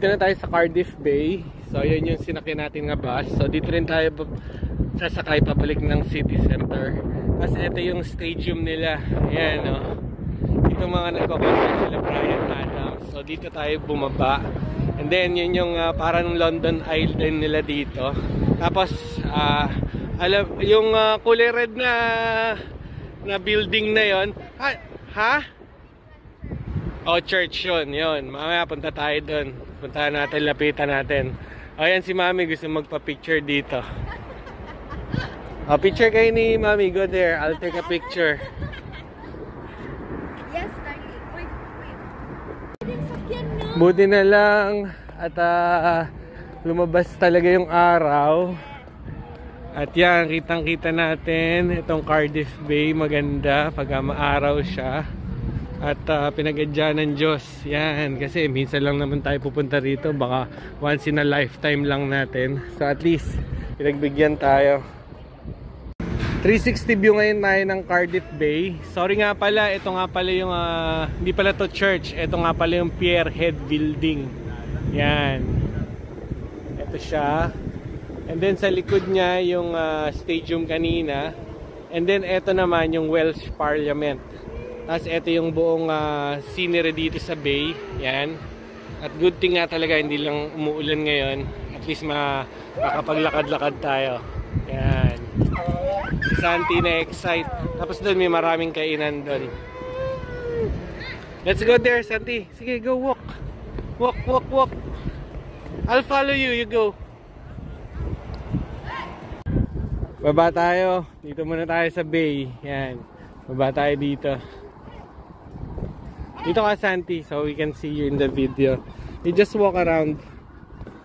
Dito na tayo sa Cardiff Bay. So yun yung sinakyan natin nga bus. So dito rin tayo sasakay pabalik ng city center. Kasi ito yung stadium nila. Ayan o. Dito mga nagko-concert sila Bryan Adams. So dito tayo bumaba. And then yun yung parang London Eye din nila dito. Tapos alam yung kulay red na building na yon. Ha? Oh, church yun. Mamaya punta tayo doon. Puntahan natin, lapitan natin. Ayan si Mami, gusto magpa-picture dito. Oh, picture kayo ni Mami. Go there. I'll take a picture. Yes, Darlie. Wait. Buti na lang at lumabas talaga yung araw. At yan, kitang-kita natin itong Cardiff Bay. Maganda pag maaraw siya. At pinagadya ng Diyos. Yan, kasi minsan lang naman tayo pupunta rito. Baka once in a lifetime lang natin. So at least, pinagbigyan tayo. 360 view ngayon tayo ng Cardiff Bay. Sorry nga pala, ito nga pala yung, hindi pala to church. Ito nga pala yung Pierhead Building. Yan. Ito siya. And then sa likod niya, yung stadium kanina. And then ito naman yung Welsh Parliament. Tapos ito yung buong scenery dito sa bay. Yan. At good thing nga talaga hindi lang umuulan ngayon. At least makapaglakad-lakad tayo. Yan. Si Santi na excite. Tapos doon may maraming kainan doon. Let's go there, Santi. Sige, go walk. Walk. I'll follow you. You go. Baba tayo. Dito muna tayo sa bay. Yan. Baba tayo dito. Dito ka, Santi, so we can see you in the video. You just walk around.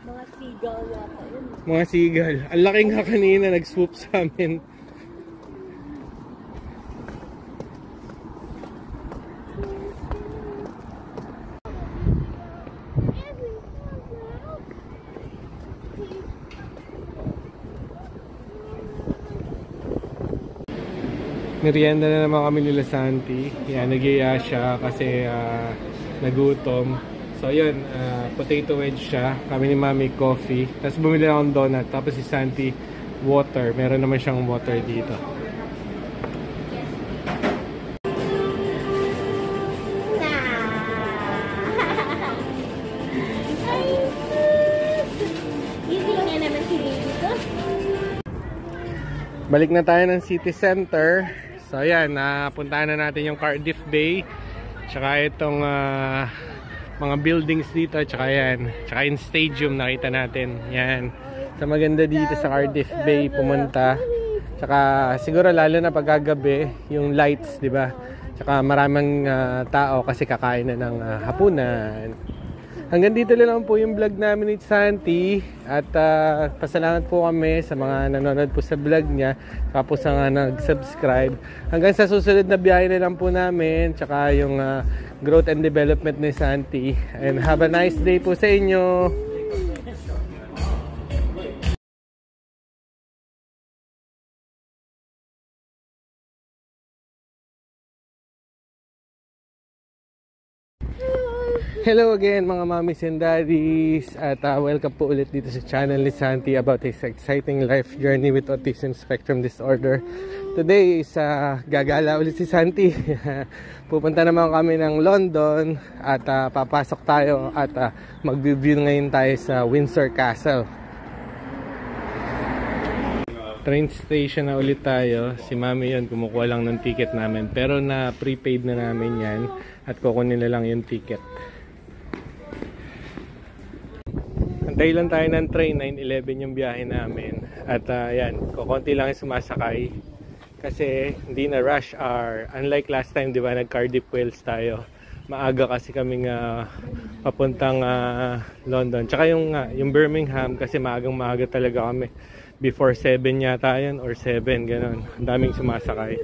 Mga seagull yata yun. Mga seagull. Ang laki nga kanina, nag-swoop sa amin. Merienda na naman kami nila Santi. Yan, nag-iya siya kasi nagutom. So yun, potato wedge siya. Kami ni Mami coffee. Tapos bumili akong donut. Tapos si Santi water. Meron naman siyang water dito. Balik na tayo ng city center. So ayan, napuntahan na natin yung Cardiff Bay. Tsaka itong mga buildings dito. Tsaka yan. Tsaka yung stadium nakita natin. Yan. So maganda dito sa Cardiff Bay pumunta. Tsaka siguro lalo na pagkagabi yung lights, di ba? Tsaka maraming tao kasi kakain na ng hapunan. Hanggang dito lang po yung vlog namin ni Santi. At pasalamat po kami sa mga nanonood po sa vlog niya. Saka po sa mga nag-subscribe. Hanggang sa susunod na biyahe na lang po namin. Tsaka yung growth and development ni Santi. And have a nice day po sa inyo. Hello again mga mommies and daddies at welcome po ulit dito sa channel ni Santi about his exciting life journey with autism spectrum disorder. Today is gagala ulit si Santi. Pupunta naman kami ng London at papasok tayo at mag-view ngayon tayo sa Windsor Castle. Train station na ulit tayo. Si Mami yun, kumukuha lang ng ticket namin pero na prepaid na namin yan at kukunin na lang yung ticket. Antay lang tayo ng train, 9:11 yung biyahe namin. At yan, kukunti lang yung sumasakay. Kasi hindi na rush hour. Unlike last time, di ba, nag-Cardiff Wales tayo. Maaga kasi kaming papuntang London. Tsaka yung Birmingham, kasi maaga talaga kami. Before 7 yata yan, or 7, ganun. Ang daming sumasakay.